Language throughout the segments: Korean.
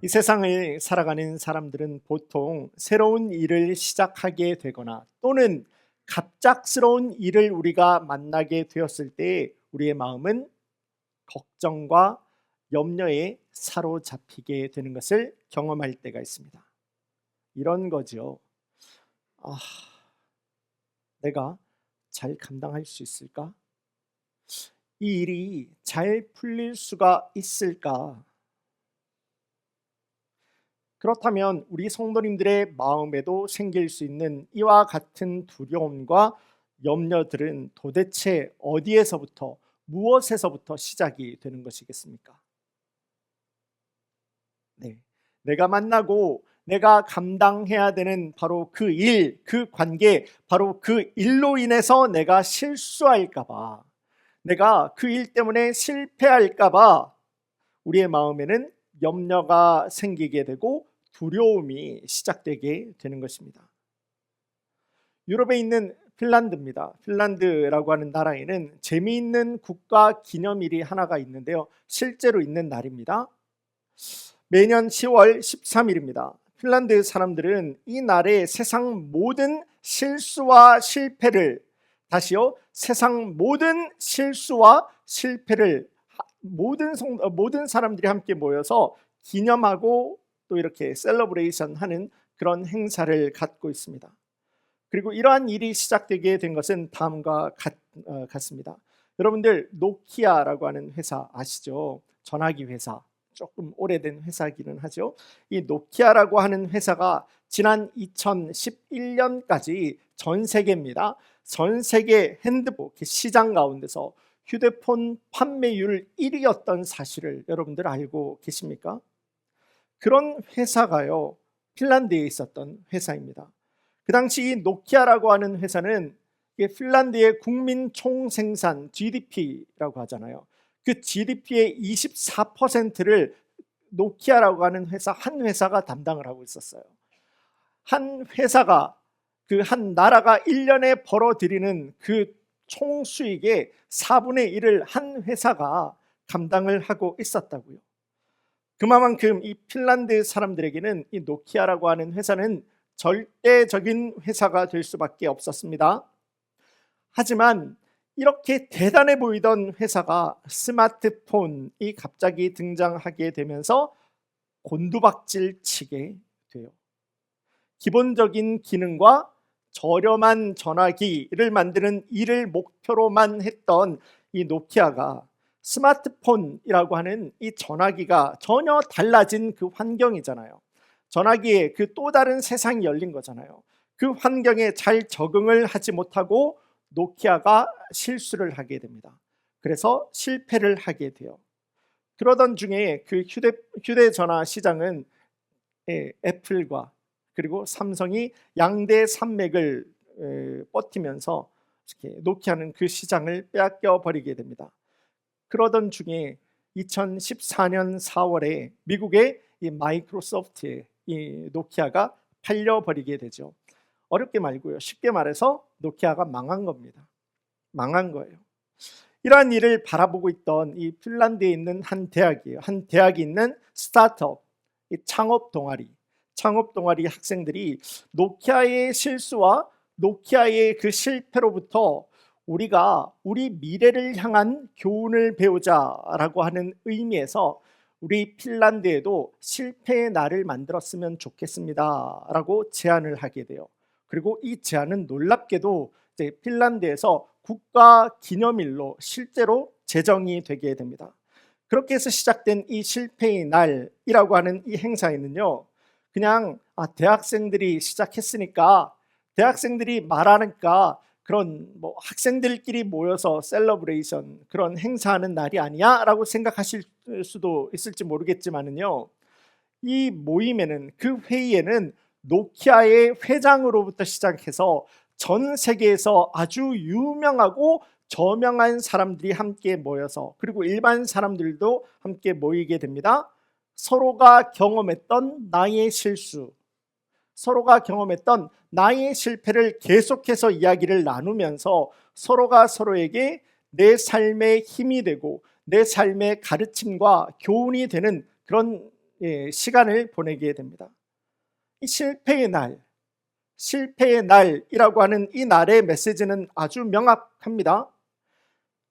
이 세상을 살아가는 사람들은 보통 새로운 일을 시작하게 되거나 또는 갑작스러운 일을 우리가 만나게 되었을 때 우리의 마음은 걱정과 염려에 사로잡히게 되는 것을 경험할 때가 있습니다. 이런 거죠. 아, 내가 잘 감당할 수 있을까? 이 일이 잘 풀릴 수가 있을까? 그렇다면 우리 성도님들의 마음에도 생길 수 있는 이와 같은 두려움과 염려들은 도대체 어디에서부터, 무엇에서부터 시작이 되는 것이겠습니까? 네, 내가 만나고 내가 감당해야 되는 바로 그 일, 그 관계, 바로 그 일로 인해서 내가 실수할까 봐, 내가 그 일 때문에 실패할까 봐 우리의 마음에는 염려가 생기게 되고 두려움이 시작되게 되는 것입니다. 유럽에 있는 핀란드입니다. 핀란드라고 하는 나라에는 재미있는 국가 기념일이 하나가 있는데요. 실제로 있는 날입니다. 매년 10월 13일입니다. 핀란드 사람들은 이 날에 세상 모든 실수와 실패를, 다시요, 세상 모든 실수와 실패를 모든 사람들이 함께 모여서 기념하고 또 이렇게 셀러브레이션 하는 그런 행사를 갖고 있습니다. 그리고 이러한 일이 시작되게 된 것은 다음과 같습니다. 여러분들 노키아라고 하는 회사 아시죠? 전화기 회사, 조금 오래된 회사기는 하죠. 이 노키아라고 하는 회사가 지난 2011년까지 전 세계입니다. 전 세계 핸드폰 시장 가운데서 휴대폰 판매율 1위였던 사실을 여러분들 알고 계십니까? 그런 회사가요, 핀란드에 있었던 회사입니다. 그 당시 이 노키아라고 하는 회사는 핀란드의 국민 총생산 GDP라고 하잖아요. 그 GDP의 24%를 노키아라고 하는 한 회사가 담당을 하고 있었어요. 한 회사가, 그 한 나라가 1년에 벌어들이는 그 총수익의 4분의 1을 한 회사가 감당을 하고 있었다고요. 그만큼 이 핀란드 사람들에게는 이 노키아라고 하는 회사는 절대적인 회사가 될 수밖에 없었습니다. 하지만 이렇게 대단해 보이던 회사가 스마트폰이 갑자기 등장하게 되면서 곤두박질 치게 돼요. 기본적인 기능과 저렴한 전화기를 만드는 일을 목표로만 했던 이 노키아가 스마트폰이라고 하는 이 전화기가 전혀 달라진 그 환경이잖아요. 전화기에 그 또 다른 세상이 열린 거잖아요. 그 환경에 잘 적응을 하지 못하고 노키아가 실수를 하게 됩니다. 그래서 실패를 하게 돼요. 그러던 중에 그 휴대전화 시장은 애플과 그리고 삼성이 양대 산맥을 버티면서 노키아는 그 시장을 빼앗겨 버리게 됩니다. 그러던 중에 2014년 4월에 미국의 이 마이크로소프트에 이 노키아가 팔려버리게 되죠. 어렵게 말고요, 쉽게 말해서 노키아가 망한 겁니다. 망한 거예요. 이러한 일을 바라보고 있던 이 핀란드에 있는 한 대학이에요. 한 대학이 있는 스타트업, 이 창업 동아리 학생들이 노키아의 실수와 노키아의 그 실패로부터 우리가 우리 미래를 향한 교훈을 배우자라고 하는 의미에서 우리 핀란드에도 실패의 날을 만들었으면 좋겠습니다 라고 제안을 하게 돼요. 그리고 이 제안은 놀랍게도 이제 핀란드에서 국가 기념일로 실제로 제정이 되게 됩니다. 그렇게 해서 시작된 이 실패의 날이라고 하는 이 행사에는요, 그냥 대학생들이 시작했으니까, 대학생들이 말하니까 그런 학생들끼리 모여서 셀러브레이션, 그런 행사하는 날이 아니야 라고 생각하실 수도 있을지 모르겠지만은요, 이 모임에는, 그 회의에는 노키아의 회장으로부터 시작해서 전 세계에서 아주 유명하고 저명한 사람들이 함께 모여서, 그리고 일반 사람들도 함께 모이게 됩니다. 서로가 경험했던 나의 실수, 서로가 경험했던 나의 실패를 계속해서 이야기를 나누면서 서로가 서로에게 내 삶의 힘이 되고 내 삶의 가르침과 교훈이 되는 그런 시간을 보내게 됩니다. 이 실패의 날이라고 하는 이 날의 메시지는 아주 명확합니다.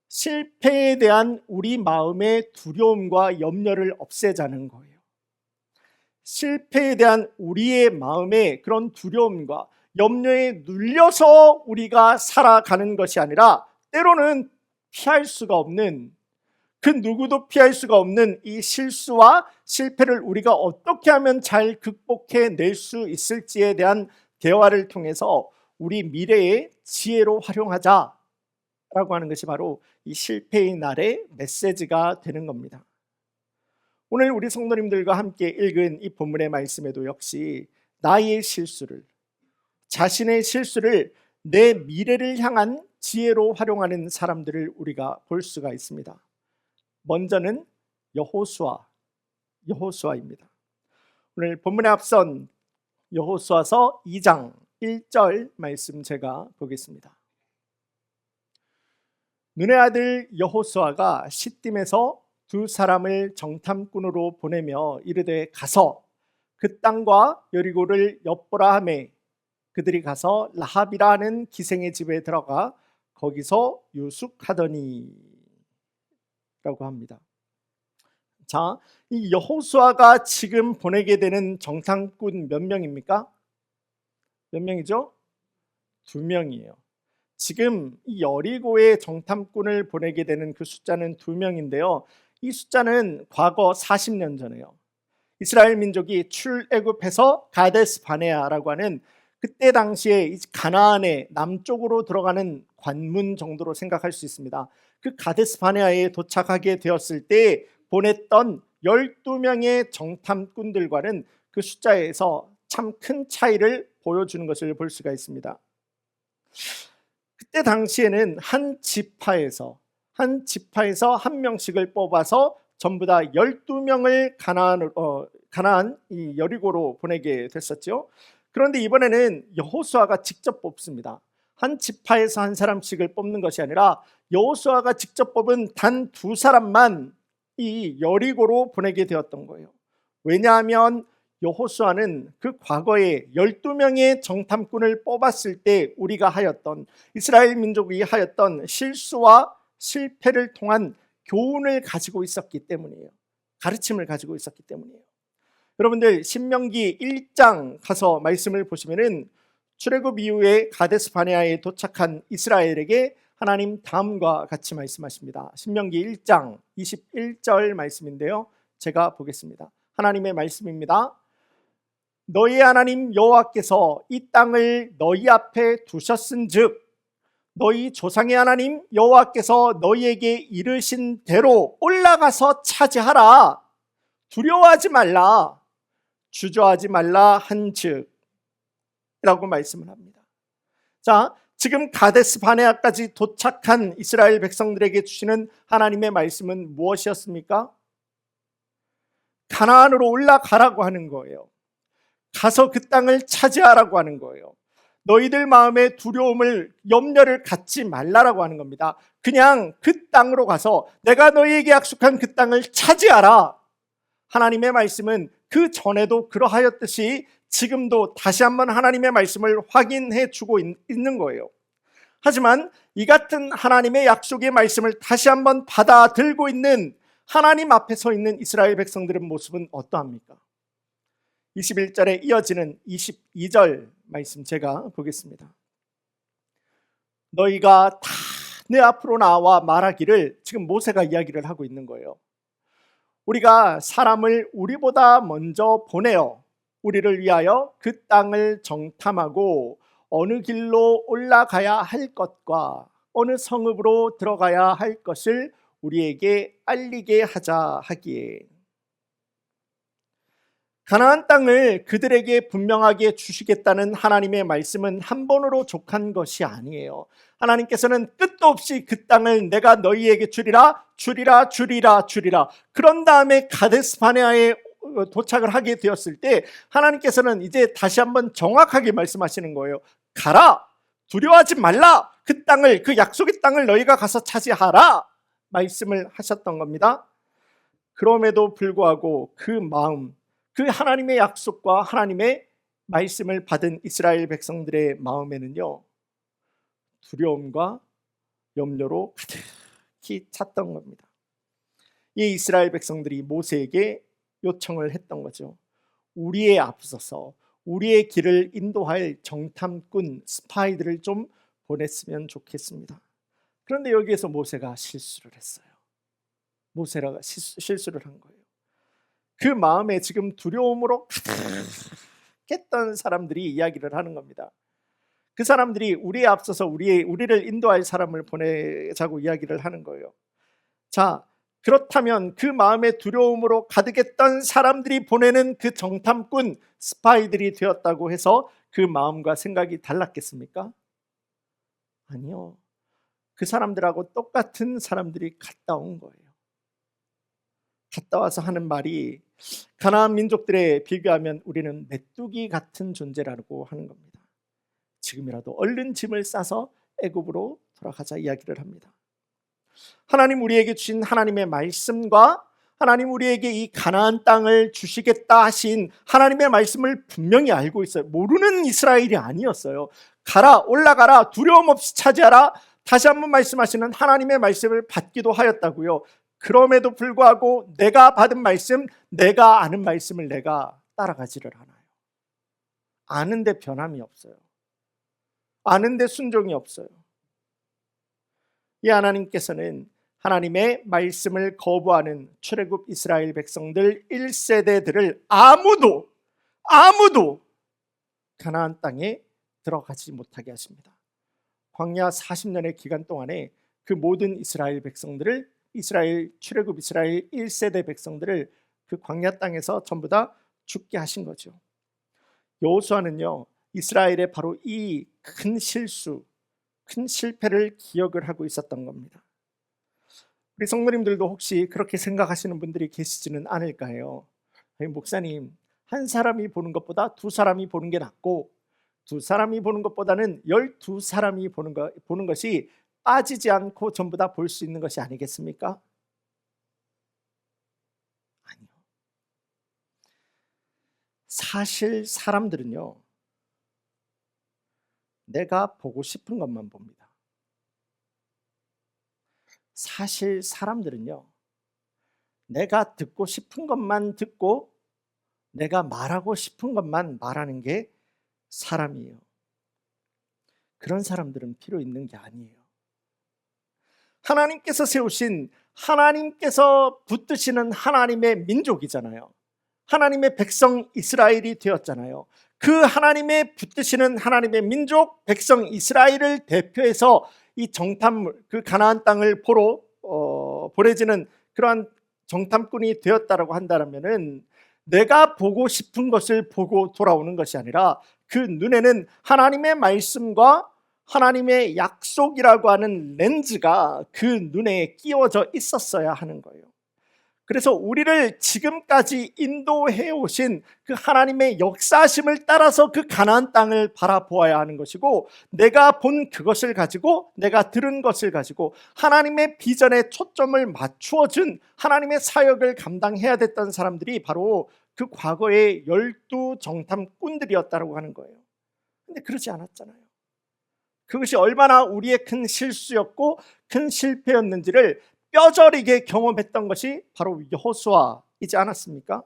실패에 대한 우리 마음의 두려움과 염려를 없애자는 거예요. 실패에 대한 우리의 마음의 그런 두려움과 염려에 눌려서 우리가 살아가는 것이 아니라 때로는 피할 수가 없는, 그 누구도 피할 수가 없는 이 실수와 실패를 우리가 어떻게 하면 잘 극복해낼 수 있을지에 대한 대화를 통해서 우리 미래의 지혜로 활용하자라고 하는 것이 바로 이 실패의 날의 메시지가 되는 겁니다. 오늘 우리 성도님들과 함께 읽은 이 본문의 말씀에도 역시 나의 실수를, 자신의 실수를 내 미래를 향한 지혜로 활용하는 사람들을 우리가 볼 수가 있습니다. 먼저는 여호수아입니다. 오늘 본문에 앞선 여호수아서 2장 1절 말씀 제가 보겠습니다. 눈의 아들 여호수아가 시딤에서 두 사람을 정탐꾼으로 보내며 이르되 가서 그 땅과 여리고를 엿보라 하매 그들이 가서 라합이라 하는 기생의 집에 들어가 거기서 유숙하더니 라고 합니다. 자, 이 여호수아가 지금 보내게 되는 정탐꾼 몇 명입니까? 몇 명이죠? 2명이에요. 지금 이 여리고의 정탐꾼을 보내게 되는 그 숫자는 2명인데요. 이 숫자는 과거 40년 전에요. 이스라엘 민족이 출애굽해서 가데스 바네아라고 하는 그때 당시에 가나안의 남쪽으로 들어가는 관문 정도로 생각할 수 있습니다. 그 가데스 바네아에 도착하게 되었을 때 보냈던 12명의 정탐꾼들과는 그 숫자에서 참 큰 차이를 보여주는 것을 볼 수가 있습니다. 그때 당시에는 한 지파에서 한 명씩을 뽑아서 전부 다 12명을 가나안 이 여리고로 보내게 됐었죠. 그런데 이번에는 여호수아가 직접 뽑습니다. 한 지파에서 한 사람씩을 뽑는 것이 아니라 여호수아가 직접 뽑은 단 2사람만 이 여리고로 보내게 되었던 거예요. 왜냐하면 여호수아는 그 과거에 12명의 정탐꾼을 뽑았을 때 우리가 하였던, 이스라엘 민족이 하였던 실수와 실패를 통한 교훈을 가지고 있었기 때문이에요. 가르침을 가지고 있었기 때문이에요. 여러분들 신명기 1장 가서 말씀을 보시면은 출애굽 이후에 가데스 바네아에 도착한 이스라엘에게 하나님 다음과 같이 말씀하십니다. 신명기 1장 21절 말씀인데요. 제가 보겠습니다. 하나님의 말씀입니다. 너희 하나님 여호와께서 이 땅을 너희 앞에 두셨은즉 너희 조상의 하나님 여호와께서 너희에게 이르신 대로 올라가서 차지하라. 두려워하지 말라. 주저하지 말라 한즉 라고 말씀을 합니다. 자, 지금 가데스 바네아까지 도착한 이스라엘 백성들에게 주시는 하나님의 말씀은 무엇이었습니까? 가나안으로 올라가라고 하는 거예요. 가서 그 땅을 차지하라고 하는 거예요. 너희들 마음에 두려움을, 염려를 갖지 말라라고 하는 겁니다. 그냥 그 땅으로 가서 내가 너희에게 약속한 그 땅을 차지하라. 하나님의 말씀은 그 전에도 그러하였듯이 지금도 다시 한번 하나님의 말씀을 확인해 주고 있는 거예요. 하지만 이 같은 하나님의 약속의 말씀을 다시 한번 받아들고 있는 하나님 앞에 서 있는 이스라엘 백성들의 모습은 어떠합니까? 21절에 이어지는 22절 말씀 제가 보겠습니다. 너희가 다 내 앞으로 나와 말하기를, 지금 모세가 이야기를 하고 있는 거예요. 우리가 사람을 우리보다 먼저 보내어 우리를 위하여 그 땅을 정탐하고 어느 길로 올라가야 할 것과 어느 성읍으로 들어가야 할 것을 우리에게 알리게 하자 하기에, 가나안 땅을 그들에게 분명하게 주시겠다는 하나님의 말씀은 한 번으로 족한 것이 아니에요. 하나님께서는 끝도 없이 그 땅을 내가 너희에게 주리라. 그런 다음에 가데스 바네아에 도착을 하게 되었을 때 하나님께서는 이제 다시 한번 정확하게 말씀하시는 거예요. 가라. 두려워하지 말라. 그 땅을, 그 약속의 땅을 너희가 가서 차지하라. 말씀을 하셨던 겁니다. 그럼에도 불구하고 그 마음, 그 하나님의 약속과 하나님의 말씀을 받은 이스라엘 백성들의 마음에는요, 두려움과 염려로 가득히 찼던 겁니다. 이 이스라엘 백성들이 모세에게 요청을 했던 거죠. 우리에 앞서서 우리의 길을 인도할 정탐꾼 스파이들을 좀 보냈으면 좋겠습니다. 그런데 여기에서 모세가 실수를 했어요. 모세가 실수를 한 거예요. 그 마음에 지금 두려움으로 가득했던 사람들이 이야기를 하는 겁니다. 그 사람들이 우리에 앞서서 우리를 인도할 사람을 보내자고 이야기를 하는 거예요. 자, 그렇다면 그 마음의 두려움으로 가득했던 사람들이 보내는 그 정탐꾼 스파이들이 되었다고 해서 그 마음과 생각이 달랐겠습니까? 아니요. 그 사람들하고 똑같은 사람들이 갔다 온 거예요. 갔다 와서 하는 말이 가나안 민족들에 비교하면 우리는 메뚜기 같은 존재라고 하는 겁니다. 지금이라도 얼른 짐을 싸서 애굽으로 돌아가자 이야기를 합니다. 하나님 우리에게 주신 하나님의 말씀과 하나님 우리에게 이 가나안 땅을 주시겠다 하신 하나님의 말씀을 분명히 알고 있어요. 모르는 이스라엘이 아니었어요. 가라, 올라가라, 두려움 없이 차지하라. 다시 한번 말씀하시는 하나님의 말씀을 받기도 하였다고요. 그럼에도 불구하고 내가 받은 말씀, 내가 아는 말씀을 내가 따라가지를 않아요. 아는데 변함이 없어요. 아는데 순종이 없어요. 이 하나님께서는 하나님의 말씀을 거부하는 출애굽 이스라엘 백성들 1세대들을 아무도 가나안 땅에 들어가지 못하게 하십니다. 광야 40년의 기간 동안에 그 모든 이스라엘 백성들을 출애굽 이스라엘 1세대 백성들을 그 광야 땅에서 전부 다 죽게 하신 거죠. 여호수아는요, 이스라엘의 바로 이 큰 실수, 큰 실패를 기억을 하고 있었던 겁니다. 우리 성도님들도 혹시 그렇게 생각하시는 분들이 계시지는 않을까요? 목사님, 한 사람이 보는 것보다 두 사람이 보는 게 낫고 두 사람이 보는 것보다는 12사람이 보는 것이 빠지지 않고 전부 다 볼 수 있는 것이 아니겠습니까? 아니요. 사실 사람들은요, 내가 보고 싶은 것만 봅니다. 사실 사람들은요, 내가 듣고 싶은 것만 듣고 내가 말하고 싶은 것만 말하는 게 사람이에요. 그런 사람들은 필요 있는 게 아니에요. 하나님께서 세우신, 하나님께서 붙드시는 하나님의 민족이잖아요. 하나님의 백성 이스라엘이 되었잖아요. 그 하나님의 붙드시는 하나님의 민족 백성 이스라엘을 대표해서 이 정탐물, 그 가나안 땅을 보러 보내지는 그러한 정탐꾼이 되었다라고 한다면은 내가 보고 싶은 것을 보고 돌아오는 것이 아니라 그 눈에는 하나님의 말씀과 하나님의 약속이라고 하는 렌즈가 그 눈에 끼워져 있었어야 하는 거예요. 그래서 우리를 지금까지 인도해 오신 그 하나님의 역사심을 따라서 그 가나안 땅을 바라보아야 하는 것이고, 내가 본 그것을 가지고, 내가 들은 것을 가지고 하나님의 비전에 초점을 맞추어 준 하나님의 사역을 감당해야 됐던 사람들이 바로 그 과거의 12 정탐꾼들이었다고 하는 거예요. 근데 그러지 않았잖아요. 그것이 얼마나 우리의 큰 실수였고 큰 실패였는지를 뼈저리게 경험했던 것이 바로 여호수아이지 않았습니까?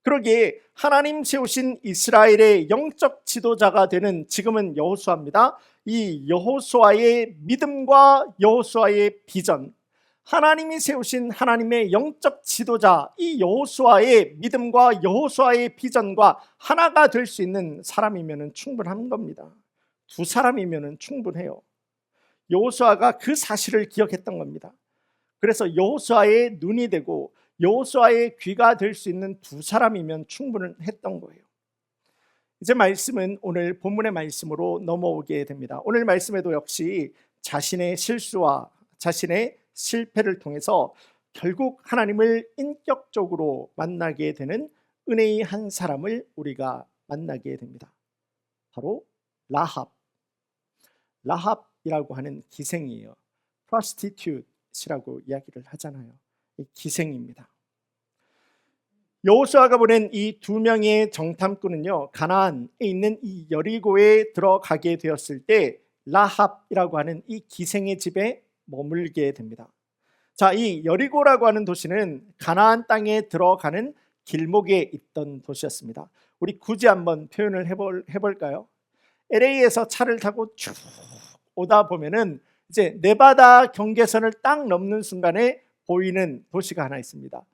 그러기에 하나님 세우신 이스라엘의 영적 지도자가 되는 지금은 여호수아입니다. 이 여호수아의 믿음과 여호수아의 비전, 하나님이 세우신 하나님의 영적 지도자, 이 여호수아의 믿음과 여호수아의 비전과 하나가 될 수 있는 사람이면 충분한 겁니다. 두 사람이면 충분해요. 여호수아가 그 사실을 기억했던 겁니다. 그래서 여호수아의 눈이 되고 여호수아의 귀가 될 수 있는 두 사람이면 충분했던 거예요. 이제 말씀은 오늘 본문의 말씀으로 넘어오게 됩니다. 오늘 말씀에도 역시 자신의 실수와 자신의 실패를 통해서 결국 하나님을 인격적으로 만나게 되는 은혜의 한 사람을 우리가 만나게 됩니다. 바로 라합이라고 하는 기생이에요. prostitute이라고 이야기를 하잖아요. 기생입니다. 여호수아가 보낸 이 두 명의 정탐꾼은요, 가나안에 있는 이 여리고에 들어가게 되었을 때 라합이라고 하는 이 기생의 집에 머물게 됩니다. 자, 이 여리고라고 하는 도시는 가나안 땅에 들어가는 길목에 있던 도시였습니다. 우리 굳이 한번 표현을 해볼까요? LA에서 차를 타고 쭉 오다 보면은 이제 네바다 경계선을 딱 넘는 순간에 보이는 도시가 하나 있습니다.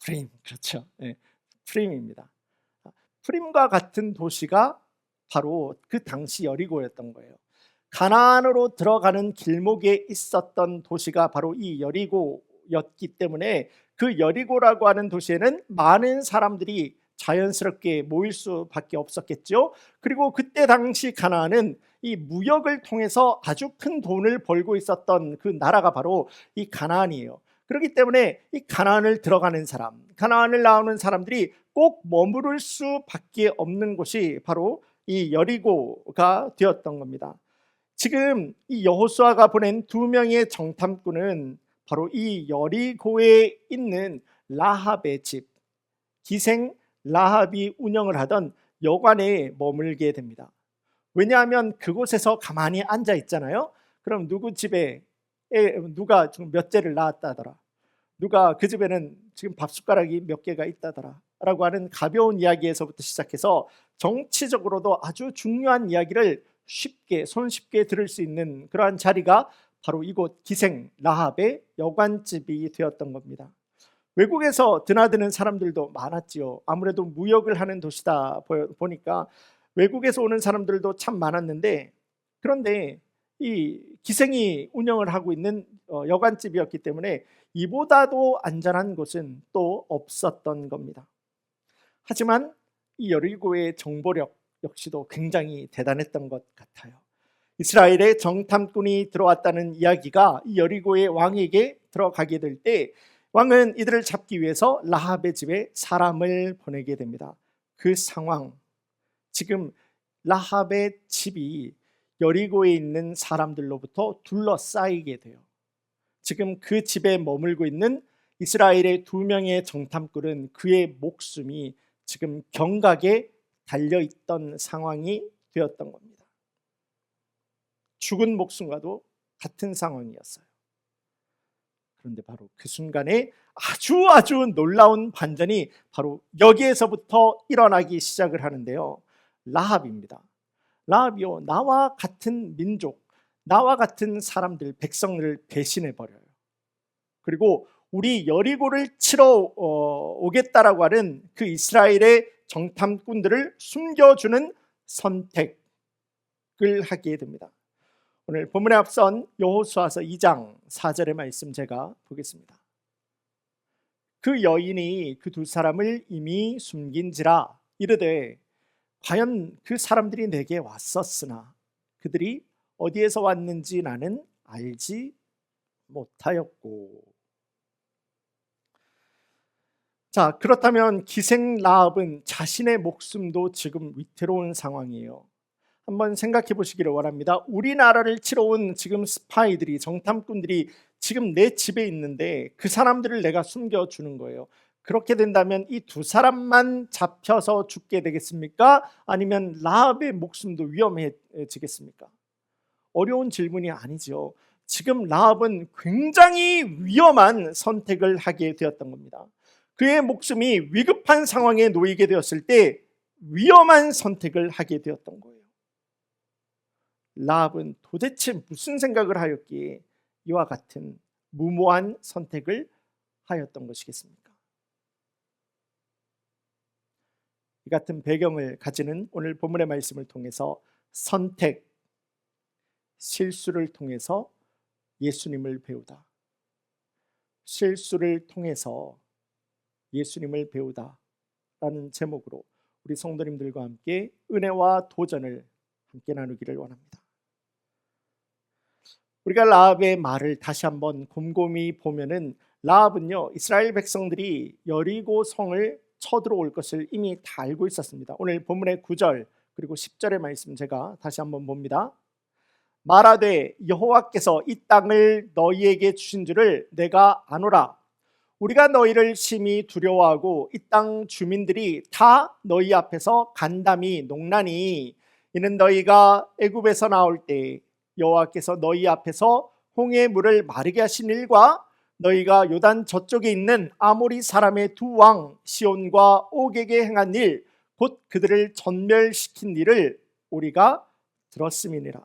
프림, 그렇죠. 네, 프림입니다. 프림과 같은 도시가 바로 그 당시 여리고였던 거예요. 가나안으로 들어가는 길목에 있었던 도시가 바로 이 여리고였기 때문에 그 여리고라고 하는 도시에는 많은 사람들이 자연스럽게 모일 수밖에 없었겠죠. 그리고 그때 당시 가나안은 이 무역을 통해서 아주 큰 돈을 벌고 있었던 그 나라가 바로 이 가나안이에요. 그렇기 때문에 이 가나안을 들어가는 사람, 가나안을 나오는 사람들이 꼭 머무를 수밖에 없는 곳이 바로 이 여리고가 되었던 겁니다. 지금 이 여호수아가 보낸 두 명의 정탐꾼은 바로 이 여리고에 있는 라합의 집, 기생 라합이 운영을 하던 여관에 머물게 됩니다. 왜냐하면 그곳에서 가만히 앉아 있잖아요. 그럼 누구 집에 누가 지금 몇 째를 낳았다더라, 누가 그 집에는 지금 밥 숟가락이 몇 개가 있다더라 라고 하는 가벼운 이야기에서부터 시작해서 정치적으로도 아주 중요한 이야기를 쉽게 손쉽게 들을 수 있는 그러한 자리가 바로 이곳 기생 라합의 여관집이 되었던 겁니다. 외국에서 드나드는 사람들도 많았지요. 아무래도 무역을 하는 도시다 보니까 외국에서 오는 사람들도 참 많았는데, 그런데 이 기생이 운영을 하고 있는 여관집이었기 때문에 이보다도 안전한 곳은 또 없었던 겁니다. 하지만 이 여리고의 정보력 역시도 굉장히 대단했던 것 같아요. 이스라엘의 정탐꾼이 들어왔다는 이야기가 이 여리고의 왕에게 들어가게 될 때 왕은 이들을 잡기 위해서 라합의 집에 사람을 보내게 됩니다. 그 상황, 지금 라합의 집이 여리고에 있는 사람들로부터 둘러싸이게 돼요. 지금 그 집에 머물고 있는 이스라엘의 두 명의 정탐꾼은 그의 목숨이 지금 경각에 달려있던 상황이 되었던 겁니다. 죽은 목숨과도 같은 상황이었어요. 그런데 바로 그 순간에 아주 놀라운 반전이 바로 여기에서부터 일어나기 시작을 하는데요. 라합입니다. 라합이요, 나와 같은 민족, 나와 같은 사람들, 백성을 배신해버려요. 그리고 우리 여리고를 치러 오겠다라고 하는 그 이스라엘의 정탐꾼들을 숨겨주는 선택을 하게 됩니다. 오늘 본문에 앞선 여호수아서 2장 4절의 말씀 제가 보겠습니다. 그 여인이 그 두 사람을 이미 숨긴지라 이르되 과연 그 사람들이 내게 왔었으나 그들이 어디에서 왔는지 나는 알지 못하였고. 자, 그렇다면 기생 라합은 자신의 목숨도 지금 위태로운 상황이에요. 한번 생각해 보시기를 원합니다. 우리나라를 치러 온 지금 스파이들이, 정탐꾼들이 지금 내 집에 있는데 그 사람들을 내가 숨겨주는 거예요. 그렇게 된다면 이 두 사람만 잡혀서 죽게 되겠습니까? 아니면 라합의 목숨도 위험해지겠습니까? 어려운 질문이 아니죠. 지금 라합은 굉장히 위험한 선택을 하게 되었던 겁니다. 그의 목숨이 위급한 상황에 놓이게 되었을 때 위험한 선택을 하게 되었던 거예요. 라합은 도대체 무슨 생각을 하였기에 이와 같은 무모한 선택을 하였던 것이겠습니까? 이 같은 배경을 가지는 오늘 본문의 말씀을 통해서 선택, 실수를 통해서 예수님을 배우다, 실수를 통해서 예수님을 배우다 라는 제목으로 우리 성도님들과 함께 은혜와 도전을 함께 나누기를 원합니다. 우리가 라합의 말을 다시 한번 곰곰이 보면은 라합은요, 이스라엘 백성들이 여리고 성을 쳐들어올 것을 이미 다 알고 있었습니다. 오늘 본문의 9절 그리고 10절의 말씀 제가 다시 한번 봅니다. 말하되 여호와께서 이 땅을 너희에게 주신 줄을 내가 아노라. 우리가 너희를 심히 두려워하고 이 땅 주민들이 다 너희 앞에서 간담이 농나니 이는 너희가 애굽에서 나올 때 여호와께서 너희 앞에서 홍해 물을 마르게 하신 일과 너희가 요단 저쪽에 있는 아모리 사람의 두 왕 시온과 옥에게 행한 일 곧 그들을 전멸시킨 일을 우리가 들었음이니라.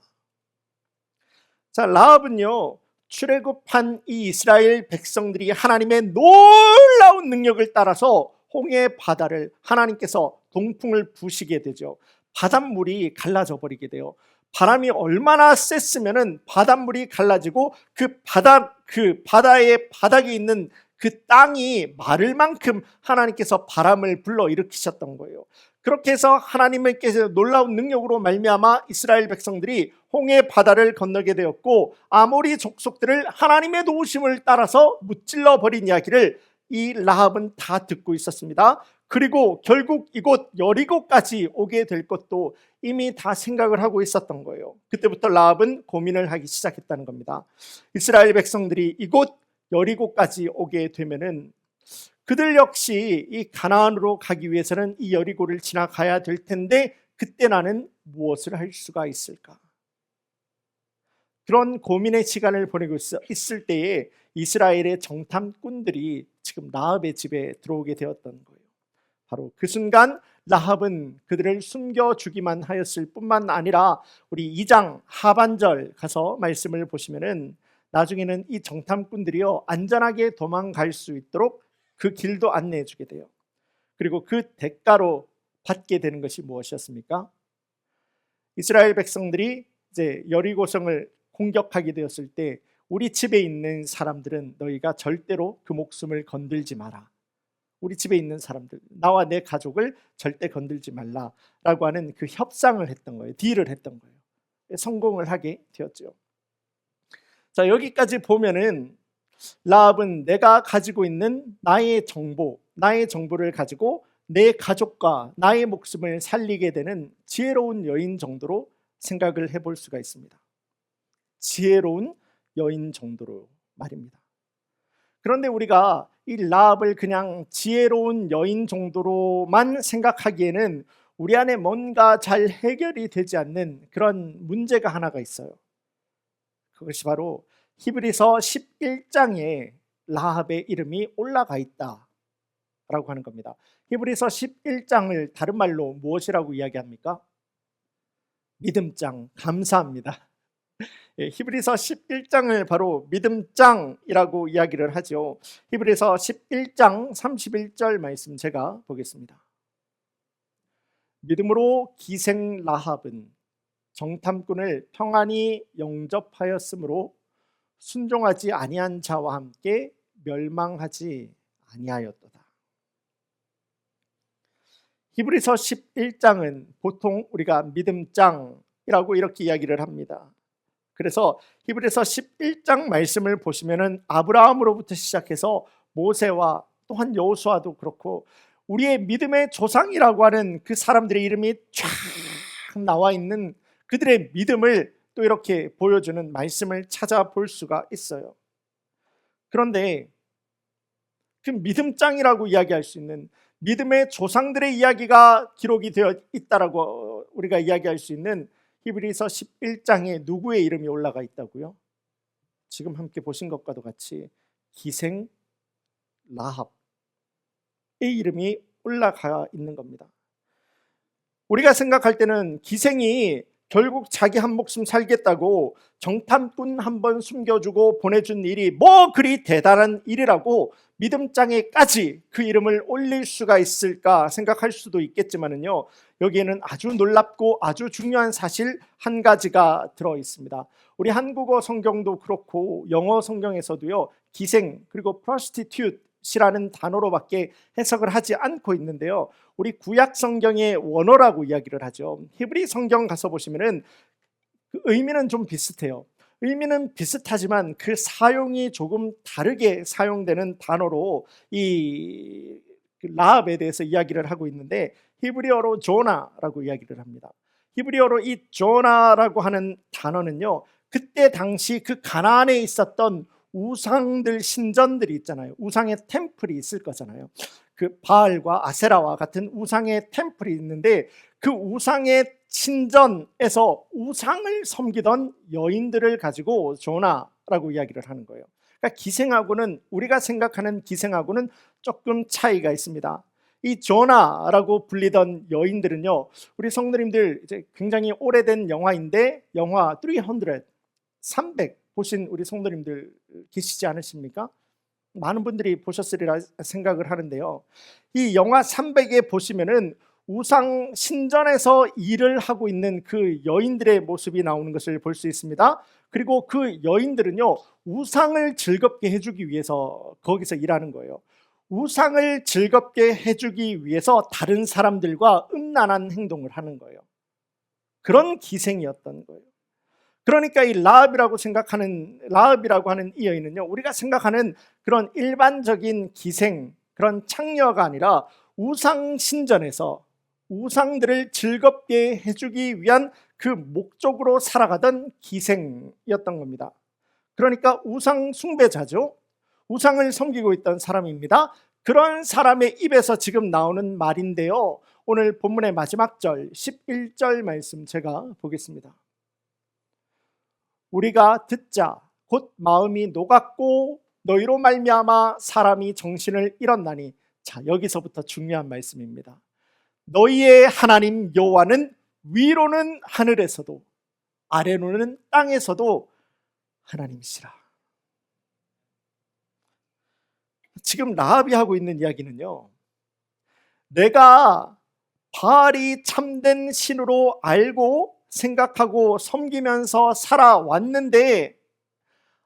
자, 라합은요, 출애굽한 이 이스라엘 백성들이 하나님의 놀라운 능력을 따라서 홍해 바다를 하나님께서 동풍을 부시게 되죠. 바닷물이 갈라져 버리게 돼요. 바람이 얼마나 셌으면은 바닷물이 갈라지고 그 바다의 바닥에 있는 그 땅이 마를 만큼 하나님께서 바람을 불러 일으키셨던 거예요. 그렇게 해서 하나님께서 놀라운 능력으로 말미암아 이스라엘 백성들이 홍해 바다를 건너게 되었고 아모리 족속들을 하나님의 도우심을 따라서 무찔러 버린 이야기를 이 라합은 다 듣고 있었습니다. 그리고 결국 이곳 여리고까지 오게 될 것도 이미 다 생각을 하고 있었던 거예요. 그때부터 라합은 고민을 하기 시작했다는 겁니다. 이스라엘 백성들이 이곳 여리고까지 오게 되면은 그들 역시 이 가나안으로 가기 위해서는 이 여리고를 지나가야 될 텐데 그때 나는 무엇을 할 수가 있을까? 그런 고민의 시간을 보내고 있을 때에 이스라엘의 정탐꾼들이 지금 라합의 집에 들어오게 되었던 거예요. 바로 그 순간 라합은 그들을 숨겨주기만 하였을 뿐만 아니라 우리 2장 하반절 가서 말씀을 보시면은 나중에는 이 정탐꾼들이요 안전하게 도망갈 수 있도록 그 길도 안내해 주게 돼요. 그리고 그 대가로 받게 되는 것이 무엇이었습니까? 이스라엘 백성들이 이제 여리고성을 공격하게 되었을 때 우리 집에 있는 사람들은 너희가 절대로 그 목숨을 건들지 마라. 우리 집에 있는 사람들, 나와 내 가족을 절대 건들지 말라라고 하는 그 협상을 했던 거예요. 딜을 했던 거예요. 성공을 하게 되었죠. 자, 여기까지 보면은 라합은 내가 가지고 있는 나의 정보를 가지고 내 가족과 나의 목숨을 살리게 되는 지혜로운 여인 정도로 생각을 해볼 수가 있습니다. 지혜로운 여인 정도로 말입니다. 그런데 우리가 이 라합을 그냥 지혜로운 여인 정도로만 생각하기에는 우리 안에 뭔가 잘 해결이 되지 않는 그런 문제가 하나가 있어요. 그것이 바로 히브리서 11장에 라합의 이름이 올라가 있다라고 하는 겁니다. 히브리서 11장을 다른 말로 무엇이라고 이야기합니까? 믿음장. 감사합니다. 히브리서 11장을 바로 믿음장이라고 이야기를 하죠. 히브리서 11장 31절 말씀 제가 보겠습니다. 믿음으로 기생 라합은 정탐꾼을 평안히 영접하였으므로 순종하지 아니한 자와 함께 멸망하지 아니하였도다. 히브리서 11장은 보통 우리가 믿음장이라고 이렇게 이야기를 합니다. 그래서 히브리서 11장 말씀을 보시면은 아브라함으로부터 시작해서 모세와 또한 여호수아도 그렇고 우리의 믿음의 조상이라고 하는 그 사람들의 이름이 쫙 나와 있는 그들의 믿음을 또 이렇게 보여주는 말씀을 찾아볼 수가 있어요. 그런데 그 믿음장이라고 이야기할 수 있는 믿음의 조상들의 이야기가 기록이 되어 있다라고 우리가 이야기할 수 있는 히브리서 11장에 누구의 이름이 올라가 있다고요? 지금 함께 보신 것과도 같이 기생 라합의 이름이 올라가 있는 겁니다. 우리가 생각할 때는 기생이 결국 자기 한 목숨 살겠다고 정탐꾼 한 번 숨겨주고 보내준 일이 뭐 그리 대단한 일이라고 믿음장에까지 그 이름을 올릴 수가 있을까 생각할 수도 있겠지만은요, 여기에는 아주 놀랍고 아주 중요한 사실 한 가지가 들어 있습니다. 우리 한국어 성경도 그렇고 영어 성경에서도요, 기생 그리고 prostitute이라는 단어로밖에 해석을 하지 않고 있는데요, 우리 구약 성경의 원어라고 이야기를 하죠. 히브리 성경 가서 보시면은 그 의미는 좀 비슷해요. 의미는 비슷하지만 그 사용이 조금 다르게 사용되는 단어로 이 라합에 대해서 이야기를 하고 있는데, 히브리어로 조나라고 이야기를 합니다. 히브리어로 이 조나라고 하는 단어는요, 그때 당시 그 가나안에 있었던 우상들 신전들이 있잖아요. 우상의 템플이 있을 거잖아요. 그 바알과 아세라와 같은 우상의 템플이 있는데 그 우상의 신전에서 우상을 섬기던 여인들을 가지고 조나라고 이야기를 하는 거예요. 그러니까 기생하고는, 우리가 생각하는 기생하고는 조금 차이가 있습니다. 이 조나라고 불리던 여인들은요, 우리 성도님들 이제 굉장히 오래된 영화인데, 영화 300 보신 우리 성도님들 계시지 않으십니까? 많은 분들이 보셨으리라 생각을 하는데요, 이 영화 300에 보시면은 우상 신전에서 일을 하고 있는 그 여인들의 모습이 나오는 것을 볼 수 있습니다. 그리고 그 여인들은요, 우상을 즐겁게 해주기 위해서 거기서 일하는 거예요. 우상을 즐겁게 해주기 위해서 다른 사람들과 음란한 행동을 하는 거예요. 그런 기생이었던 거예요. 그러니까 이 라합이라고 하는 이 여인은요, 우리가 생각하는 그런 일반적인 기생, 그런 창녀가 아니라 우상 신전에서 우상들을 즐겁게 해주기 위한 그 목적으로 살아가던 기생이었던 겁니다. 그러니까 우상 숭배자죠. 우상을 섬기고 있던 사람입니다. 그런 사람의 입에서 지금 나오는 말인데요, 오늘 본문의 마지막 절 11절 말씀 제가 보겠습니다. 우리가 듣자 곧 마음이 녹았고 너희로 말미암아 사람이 정신을 잃었나니. 자, 여기서부터 중요한 말씀입니다. 너희의 하나님 여호와는 위로는 하늘에서도 아래로는 땅에서도 하나님이시라. 지금 라합이 하고 있는 이야기는요, 내가 바알이 참된 신으로 알고 생각하고 섬기면서 살아왔는데,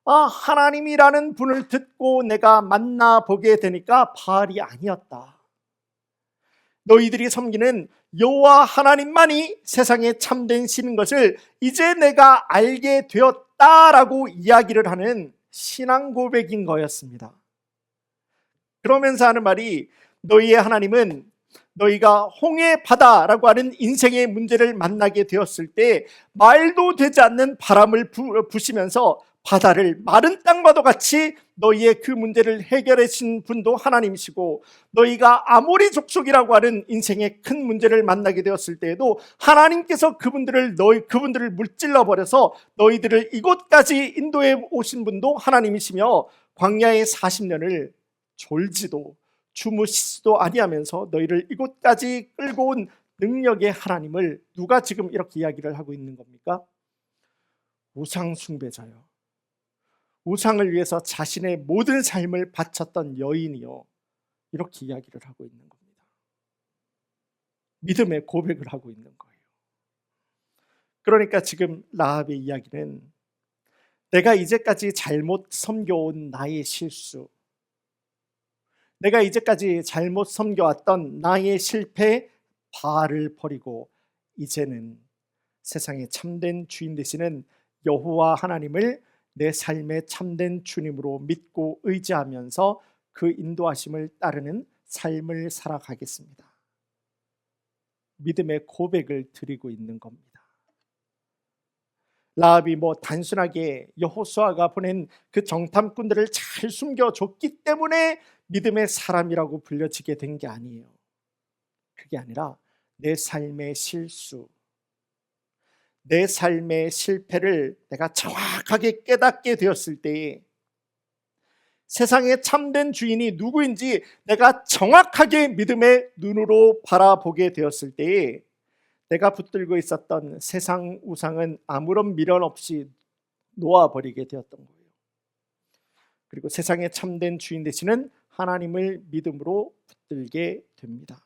하나님이라는 분을 듣고 내가 만나보게 되니까 바알이 아니었다. 너희들이 섬기는 여호와 하나님만이 세상에 참된 신인 것을 이제 내가 알게 되었다라고 이야기를 하는 신앙 고백인 거였습니다. 그러면서 하는 말이, 너희의 하나님은 너희가 홍해 바다라고 하는 인생의 문제를 만나게 되었을 때 말도 되지 않는 바람을 부시면서 바다를 마른 땅과도 같이 너희의 그 문제를 해결해 주신 분도 하나님이시고, 너희가 아모리 족속이라고 하는 인생의 큰 문제를 만나게 되었을 때에도 하나님께서 그분들을 물질러 버려서 너희들을 이곳까지 인도해 오신 분도 하나님이시며, 광야의 40년을 졸지도 주무시지도 아니하면서 너희를 이곳까지 끌고 온 능력의 하나님을 누가 지금 이렇게 이야기를 하고 있는 겁니까? 우상 숭배자요, 우상을 위해서 자신의 모든 삶을 바쳤던 여인이요, 이렇게 이야기를 하고 있는 겁니다. 믿음의 고백을 하고 있는 거예요. 그러니까 지금 라합의 이야기는 내가 이제까지 잘못 섬겨온 나의 실수, 내가 이제까지 잘못 섬겨왔던 나의 실패, 바알을 버리고 이제는 세상의 참된 주인 되시는 여호와 하나님을 내 삶의 참된 주님으로 믿고 의지하면서 그 인도하심을 따르는 삶을 살아가겠습니다. 믿음의 고백을 드리고 있는 겁니다. 라합이 단순하게 여호수아가 보낸 그 정탐꾼들을 잘 숨겨줬기 때문에 믿음의 사람이라고 불려지게 된 게 아니에요. 그게 아니라 내 삶의 실수, 내 삶의 실패를 내가 정확하게 깨닫게 되었을 때에, 세상의 참된 주인이 누구인지 내가 정확하게 믿음의 눈으로 바라보게 되었을 때에, 내가 붙들고 있었던 세상 우상은 아무런 미련 없이 놓아버리게 되었던 거예요. 그리고 세상의 참된 주인 되시는 하나님을 믿음으로 붙들게 됩니다.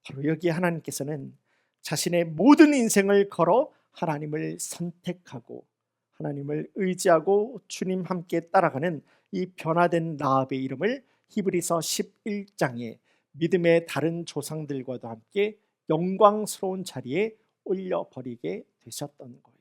바로 여기에 하나님께서는 자신의 모든 인생을 걸어 하나님을 선택하고 하나님을 의지하고 주님 함께 따라가는 이 변화된 라합의 이름을 히브리서 11장에 믿음의 다른 조상들과도 함께 영광스러운 자리에 올려버리게 되셨던 거예요.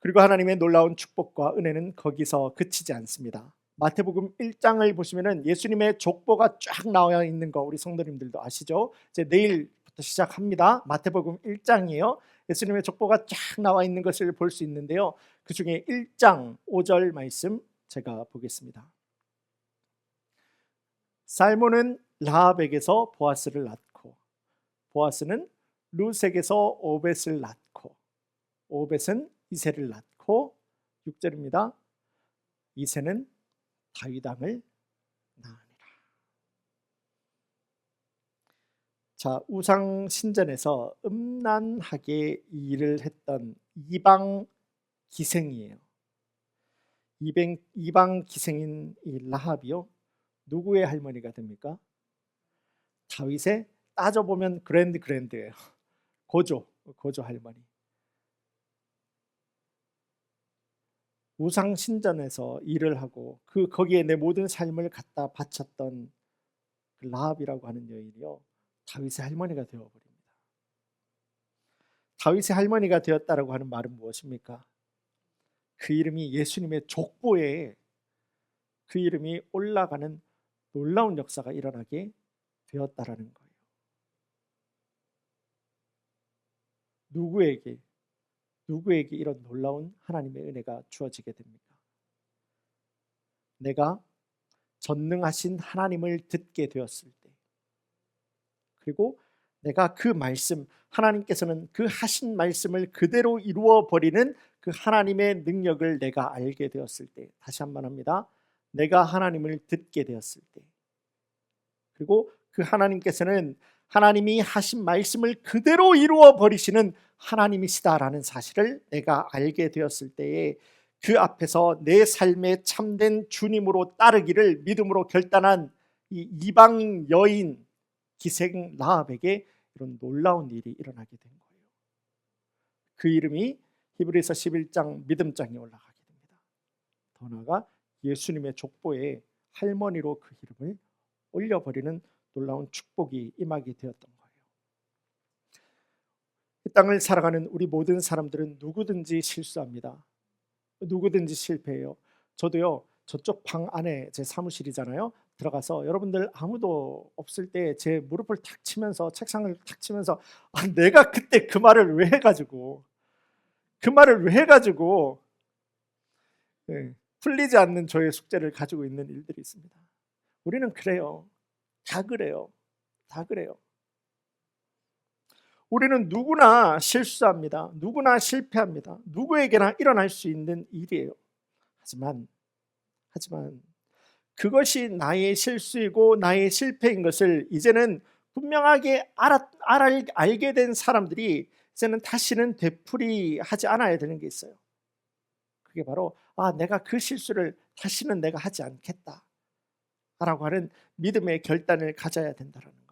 그리고 하나님의 놀라운 축복과 은혜는 거기서 그치지 않습니다. 마태복음 1장을 보시면은 예수님의 족보가 쫙 나와 있는 거 우리 성도님들도 아시죠? 이제 내일부터 시작합니다. 마태복음 1장이에요. 예수님의 족보가 쫙 나와 있는 것을 볼 수 있는데요. 그 중에 1장 5절 말씀 제가 보겠습니다. 살몬은 라합에게서 보아스를 낳고, 보아스는 루색에서 오벳을 낳고, 오벳은 이새를 낳고, 6절입니다. 이새는 다윗 왕을 낳으니라. 자, 우상 신전에서 음란하게 일을 했던 이방 기생이에요. 이방 기생인 이 라합이요, 누구의 할머니가 됩니까? 다윗의, 따져보면 그랜드예요. 고조 할머니. 우상 신전에서 일을 하고 거기에 내 모든 삶을 갖다 바쳤던 그 라합이라고 하는 여인이요, 다윗의 할머니가 되어버립니다. 다윗의 할머니가 되었다라고 하는 말은 무엇입니까? 그 이름이 예수님의 족보에 그 이름이 올라가는 놀라운 역사가 일어나게 되었다라는 거예요. 누구에게 이런 놀라운 하나님의 은혜가 주어지게 됩니까? 내가 전능하신 하나님을 듣게 되었을 때, 그리고 내가 그 말씀, 하나님께서는 그 하신 말씀을 그대로 이루어 버리는 그 하나님의 능력을 내가 알게 되었을 때, 다시 한번 합니다. 내가 하나님을 듣게 되었을 때, 그리고 그 하나님께서는 하나님이 하신 말씀을 그대로 이루어 버리시는 하나님이시다라는 사실을 내가 알게 되었을 때에, 그 앞에서 내 삶에 참된 주님으로 따르기를 믿음으로 결단한 이 이방 여인 기생 라합에게 이런 놀라운 일이 일어나게 된 거예요. 그 이름이 히브리서 11장 믿음장에 올라가게 됩니다. 더 나아가 예수님의 족보에 할머니로 그 이름을 올려버리는 놀라운 축복이 임하게 되었던 거예요. 이 땅을 살아가는 우리 모든 사람들은 누구든지 실수합니다. 누구든지 실패해요. 저도요, 저쪽 방 안에 제 사무실이잖아요. 들어가서 여러분들 아무도 없을 때 제 무릎을 탁 치면서, 책상을 탁 치면서, 내가 그때 그 말을 왜 해가지고 풀리지 않는 저의 숙제를 가지고 있는 일들이 있습니다. 우리는 그래요. 다 그래요. 우리는 누구나 실수합니다. 누구나 실패합니다. 누구에게나 일어날 수 있는 일이에요. 하지만 그것이 나의 실수이고 나의 실패인 것을 이제는 분명하게 알게 된 사람들이 이제는 다시는 되풀이하지 않아야 되는 게 있어요. 그게 바로 내가 그 실수를 다시는 내가 하지 않겠다 라고 하는 믿음의 결단을 가져야 된다는 겁니다.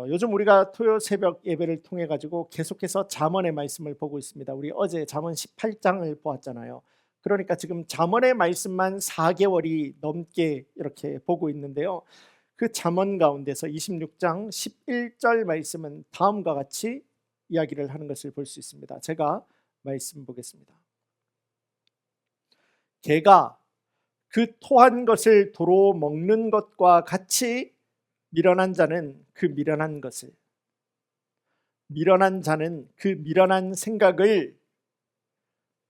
요즘 우리가 토요 새벽 예배를 통해 가지고 계속해서 잠언의 말씀을 보고 있습니다. 우리 어제 잠언 18장을 보았잖아요. 그러니까 지금 잠언의 말씀만 4개월이 넘게 이렇게 보고 있는데요. 그 잠언 가운데서 26장 11절 말씀은 다음과 같이 이야기를 하는 것을 볼 수 있습니다. 제가 말씀 보겠습니다. 개가 그 토한 것을 도로 먹는 것과 같이 미련한 자는 그 미련한 것을, 미련한 자는 그 미련한 생각을,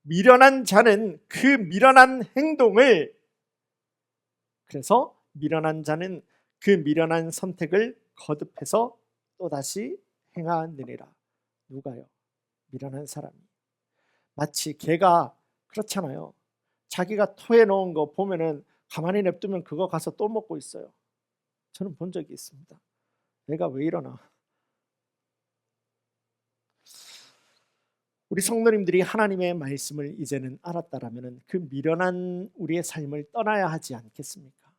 미련한 자는 그 미련한 행동을, 그래서 미련한 자는 그 미련한 선택을 거듭해서 또다시 행하느니라. 누가요? 미련한 사람이. 마치 개가 그렇잖아요. 자기가 토해 놓은 거 보면은 가만히 냅두면 그거 가서 또 먹고 있어요. 저는 본 적이 있습니다. 내가 왜 이러나. 우리 성도님들이 하나님의 말씀을 이제는 알았다라면 그 미련한 우리의 삶을 떠나야 하지 않겠습니까?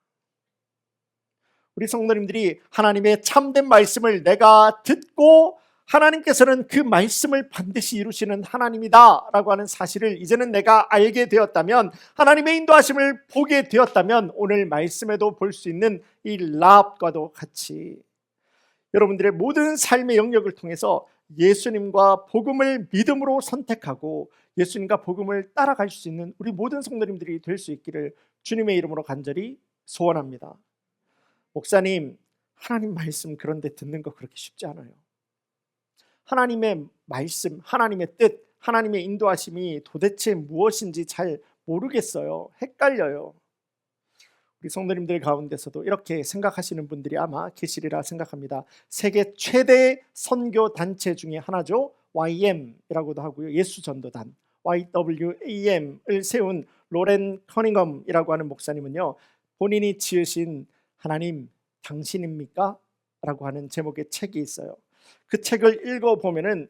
우리 성도님들이 하나님의 참된 말씀을 내가 듣고 하나님께서는 그 말씀을 반드시 이루시는 하나님이다 라고 하는 사실을 이제는 내가 알게 되었다면, 하나님의 인도하심을 보게 되었다면, 오늘 말씀에도 볼 수 있는 이 라합과도 같이 여러분들의 모든 삶의 영역을 통해서 예수님과 복음을 믿음으로 선택하고 예수님과 복음을 따라갈 수 있는 우리 모든 성도님들이 될 수 있기를 주님의 이름으로 간절히 소원합니다. 목사님, 하나님 말씀 그런데 듣는 거 그렇게 쉽지 않아요. 하나님의 말씀, 하나님의 뜻, 하나님의 인도하심이 도대체 무엇인지 잘 모르겠어요. 헷갈려요. 우리 성도님들 가운데서도 이렇게 생각하시는 분들이 아마 계시리라 생각합니다. 세계 최대 선교 단체 중에 하나죠. YM이라고도 하고요. 예수전도단 YWAM을 세운 로렌 커닝엄이라고 하는 목사님은요, 본인이 지으신 하나님 당신입니까? 라고 하는 제목의 책이 있어요. 그 책을 읽어보면은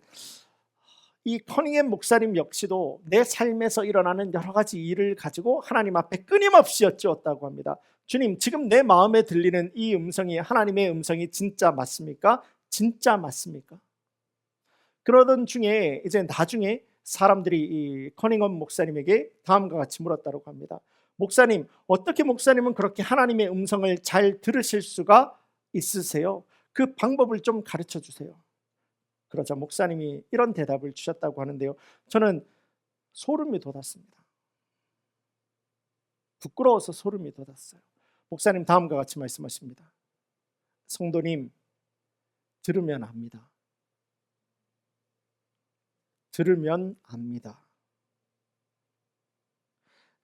이 커닝엄 목사님 역시도 내 삶에서 일어나는 여러 가지 일을 가지고 하나님 앞에 끊임없이 여쭈었다고 합니다. 주님, 지금 내 마음에 들리는 이 음성이 하나님의 음성이 진짜 맞습니까? 진짜 맞습니까? 그러던 중에 이제 나중에 사람들이 이 커닝엄 목사님에게 다음과 같이 물었다고 합니다. 목사님, 어떻게 목사님은 그렇게 하나님의 음성을 잘 들으실 수가 있으세요? 그 방법을 좀 가르쳐 주세요. 그러자 목사님이 이런 대답을 주셨다고 하는데요, 저는 소름이 돋았습니다. 부끄러워서 소름이 돋았어요. 목사님 다음과 같이 말씀하십니다. 성도님, 들으면 압니다. 들으면 압니다.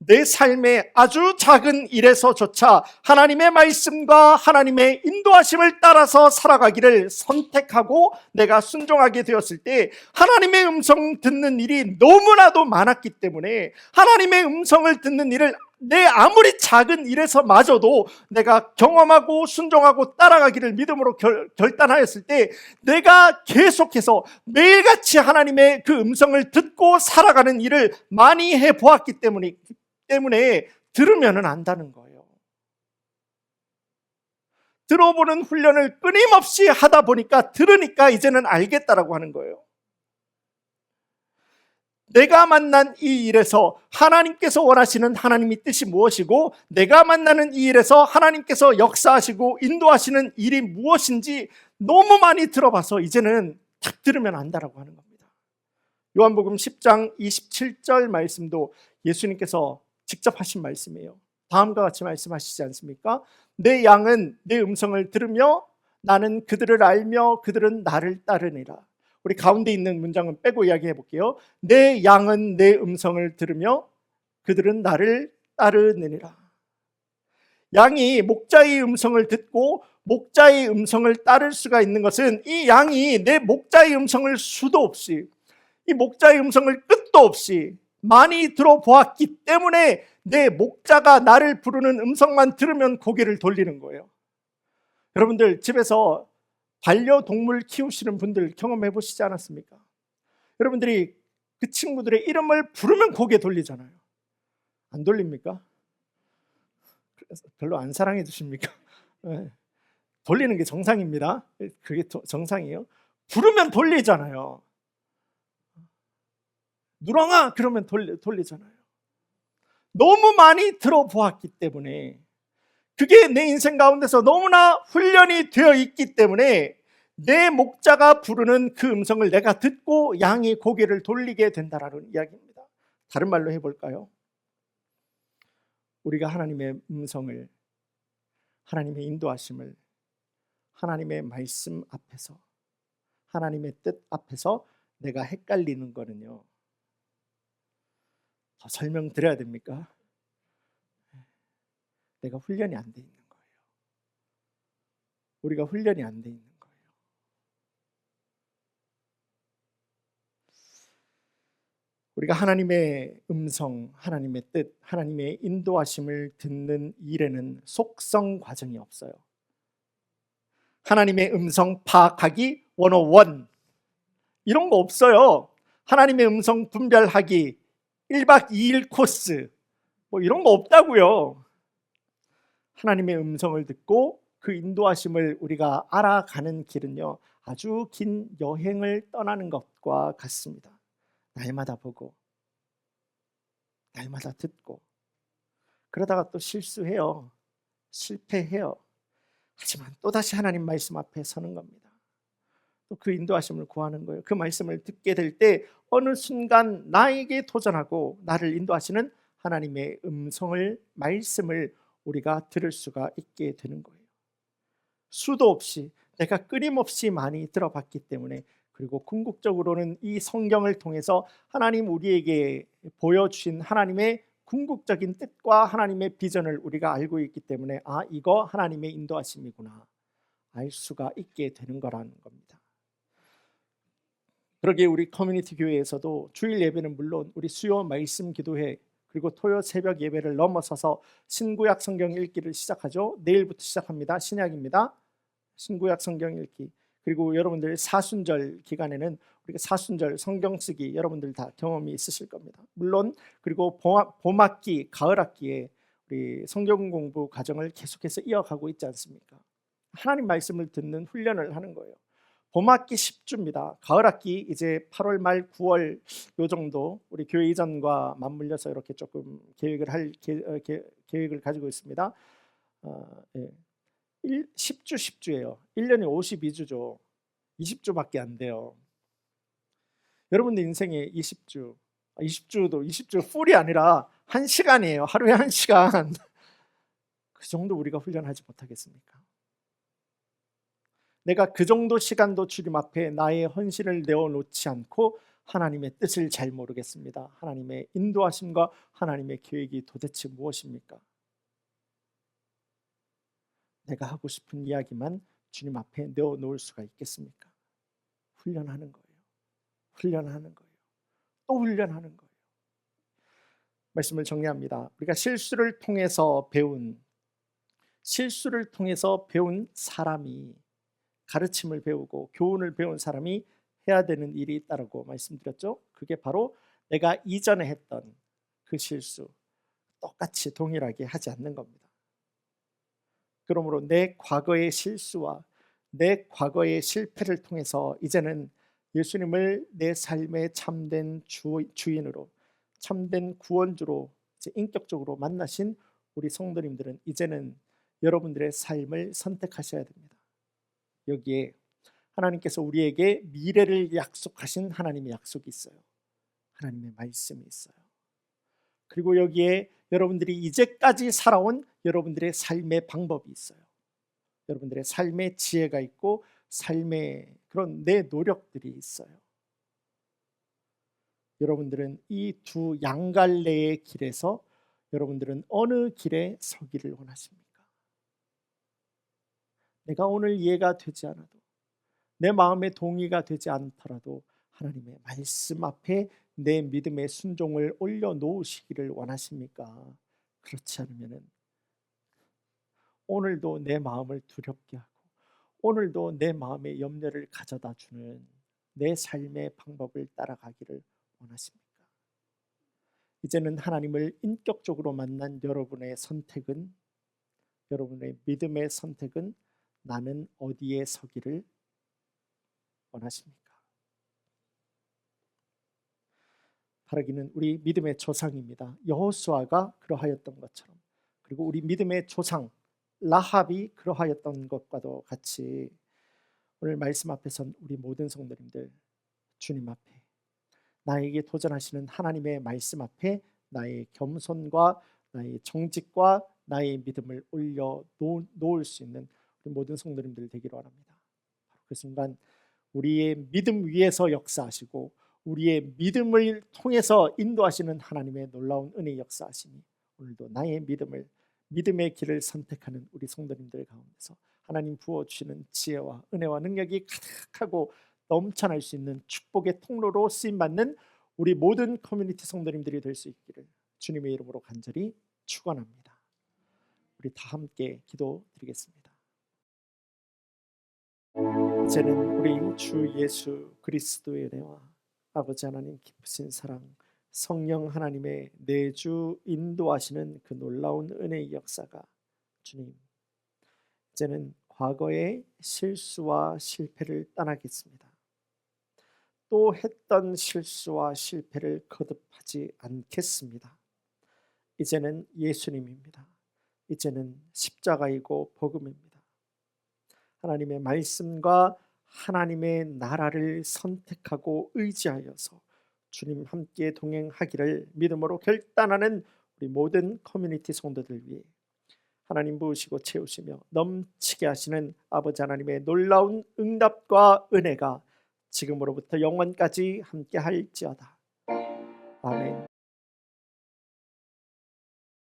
내 삶의 아주 작은 일에서조차 하나님의 말씀과 하나님의 인도하심을 따라서 살아가기를 선택하고 내가 순종하게 되었을 때 하나님의 음성 듣는 일이 너무나도 많았기 때문에 하나님의 음성을 듣는 일을 내 아무리 작은 일에서마저도 내가 경험하고 순종하고 따라가기를 믿음으로 결단하였을 때 내가 계속해서 매일같이 하나님의 그 음성을 듣고 살아가는 일을 많이 해보았기 때문에 들으면은 안다는 거예요. 들어보는 훈련을 끊임없이 하다 보니까 들으니까 이제는 알겠다라고 하는 거예요. 내가 만난 이 일에서 하나님께서 원하시는 하나님의 뜻이 무엇이고 내가 만나는 이 일에서 하나님께서 역사하시고 인도하시는 일이 무엇인지 너무 많이 들어봐서 이제는 딱 들으면 안다라고 하는 겁니다. 요한복음 10장 27절 말씀도 예수님께서 직접 하신 말씀이에요. 다음과 같이 말씀하시지 않습니까? 내 양은 내 음성을 들으며 나는 그들을 알며 그들은 나를 따르니라. 우리 가운데 있는 문장은 빼고 이야기해 볼게요. 내 양은 내 음성을 들으며 그들은 나를 따르느니라. 양이 목자의 음성을 듣고 목자의 음성을 따를 수가 있는 것은 이 양이 내 목자의 음성을 수도 없이 이 목자의 음성을 끝도 없이 많이 들어보았기 때문에 내 목자가 나를 부르는 음성만 들으면 고개를 돌리는 거예요. 여러분들 집에서 반려동물 키우시는 분들 경험해 보시지 않았습니까? 여러분들이 그 친구들의 이름을 부르면 고개 돌리잖아요. 안 돌립니까? 별로 안 사랑해 주십니까? 네. 돌리는 게 정상입니다. 그게 정상이에요. 부르면 돌리잖아요. 누렁아 그러면 돌리잖아요. 너무 많이 들어보았기 때문에 그게 내 인생 가운데서 너무나 훈련이 되어 있기 때문에 내 목자가 부르는 그 음성을 내가 듣고 양이 고개를 돌리게 된다라는 이야기입니다. 다른 말로 해볼까요? 우리가 하나님의 음성을, 하나님의 인도하심을, 하나님의 말씀 앞에서, 하나님의 뜻 앞에서 내가 헷갈리는 거는요, 더 설명드려야 됩니까? 내가 훈련이 안 돼 있는 거예요. 우리가 훈련이 안 돼 있는 거예요. 우리가 하나님의 음성, 하나님의 뜻, 하나님의 인도하심을 듣는 일에는 속성 과정이 없어요. 하나님의 음성 파악하기 101 이런 거 없어요. 하나님의 음성 분별하기 1박 2일 코스 뭐 이런 거 없다고요. 하나님의 음성을 듣고 그 인도하심을 우리가 알아가는 길은요, 아주 긴 여행을 떠나는 것과 같습니다. 날마다 보고 날마다 듣고 그러다가 또 실수해요. 실패해요. 하지만 또다시 하나님 말씀 앞에 서는 겁니다. 또 그 인도하심을 구하는 거예요. 그 말씀을 듣게 될 때 어느 순간 나에게 도전하고 나를 인도하시는 하나님의 음성을, 말씀을 우리가 들을 수가 있게 되는 거예요. 수도 없이 내가 끊임없이 많이 들어봤기 때문에 그리고 궁극적으로는 이 성경을 통해서 하나님 우리에게 보여주신 하나님의 궁극적인 뜻과 하나님의 비전을 우리가 알고 있기 때문에 이거 하나님의 인도하심이구나 알 수가 있게 되는 거라는 겁니다. 그러기에 우리 커뮤니티 교회에서도 주일 예배는 물론 우리 수요 말씀 기도회 그리고 토요 새벽 예배를 넘어서서 신구약 성경 읽기를 시작하죠. 내일부터 시작합니다. 신약입니다. 신구약 성경 읽기. 그리고 여러분들 사순절 기간에는 우리가 사순절 성경 쓰기 여러분들 다 경험이 있으실 겁니다. 물론 그리고 봄학기, 가을학기에 우리 성경 공부 과정을 계속해서 이어가고 있지 않습니까? 하나님 말씀을 듣는 훈련을 하는 거예요. 봄학기 10주입니다. 가을학기 이제 8월 말 9월 요 정도 우리 교회 이전과 맞물려서 이렇게 조금 계획을 가지고 있습니다. 10주 10주예요. 1년에 52주죠. 20주밖에 안 돼요. 여러분들 인생에 20주도 풀이 아니라 1시간이에요. 하루에 1시간. 그 정도 우리가 훈련하지 못하겠습니까? 내가 그 정도 시간도 주님 앞에 나의 헌신을 내어놓지 않고 하나님의 뜻을 잘 모르겠습니다. 하나님의 인도하심과 하나님의 계획이 도대체 무엇입니까? 내가 하고 싶은 이야기만 주님 앞에 내어놓을 수가 있겠습니까? 훈련하는 거예요. 훈련하는 거예요. 또 훈련하는 거예요. 말씀을 정리합니다. 우리가 실수를 통해서 배운 사람이 가르침을 배우고 교훈을 배운 사람이 해야 되는 일이 있다고 말씀드렸죠. 그게 바로 내가 이전에 했던 그 실수 똑같이 동일하게 하지 않는 겁니다. 그러므로 내 과거의 실수와 내 과거의 실패를 통해서 이제는 예수님을 내 삶의 참된 주인으로 참된 구원주로 이제 인격적으로 만나신 우리 성도님들은 이제는 여러분들의 삶을 선택하셔야 됩니다. 여기에 하나님께서 우리에게 미래를 약속하신 하나님의 약속이 있어요. 하나님의 말씀이 있어요. 그리고 여기에 여러분들이 이제까지 살아온 여러분들의 삶의 방법이 있어요. 여러분들의 삶의 지혜가 있고 삶의 그런 내 노력들이 있어요. 여러분들은 이 두 양갈래의 길에서 여러분들은 어느 길에 서기를 원하십니까? 내가 오늘 이해가 되지 않아도 내 마음에 동의가 되지 않더라도 하나님의 말씀 앞에 내 믿음의 순종을 올려놓으시기를 원하십니까? 그렇지 않으면 오늘도 내 마음을 두렵게 하고 오늘도 내 마음에 염려를 가져다 주는 내 삶의 방법을 따라가기를 원하십니까? 이제는 하나님을 인격적으로 만난 여러분의 선택은 여러분의 믿음의 선택은 나는 어디에 서기를 원하십니까? 바라기는 우리 믿음의 조상입니다. 여호수아가 그러하였던 것처럼 그리고 우리 믿음의 조상 라합이 그러하였던 것과도 같이 오늘 말씀 앞에선 우리 모든 성도님들 주님 앞에 나에게 도전하시는 하나님의 말씀 앞에 나의 겸손과 나의 정직과 나의 믿음을 올려 놓을 수 있는 우리 모든 성도님들 되기를 원합니다. 그 순간 우리의 믿음 위에서 역사하시고 우리의 믿음을 통해서 인도하시는 하나님의 놀라운 은혜 역사하시니 오늘도 나의 믿음의 길을 선택하는 우리 성도님들 가운데서 하나님 부어주시는 지혜와 은혜와 능력이 가득하고 넘쳐날 수 있는 축복의 통로로 쓰임받는 우리 모든 커뮤니티 성도님들이 될 수 있기를 주님의 이름으로 간절히 축원합니다. 우리 다 함께 기도드리겠습니다. 이제는 우리 주 예수 그리스도의 은혜와 아버지 하나님 깊으신 사랑 성령 하나님의 내주 인도하시는 그 놀라운 은혜의 역사가 주님 이제는 과거의 실수와 실패를 떠나겠습니다. 또 했던 실수와 실패를 거듭하지 않겠습니다. 이제는 예수님입니다. 이제는 십자가이고 복음입니다. 하나님의 말씀과 하나님의 나라를 선택하고 의지하여서 주님 함께 동행하기를 믿음으로 결단하는 우리 모든 커뮤니티 성도들 위해 하나님 부으시고 채우시며 넘치게 하시는 아버지 하나님의 놀라운 응답과 은혜가 지금으로부터 영원까지 함께 할지어다. 아멘.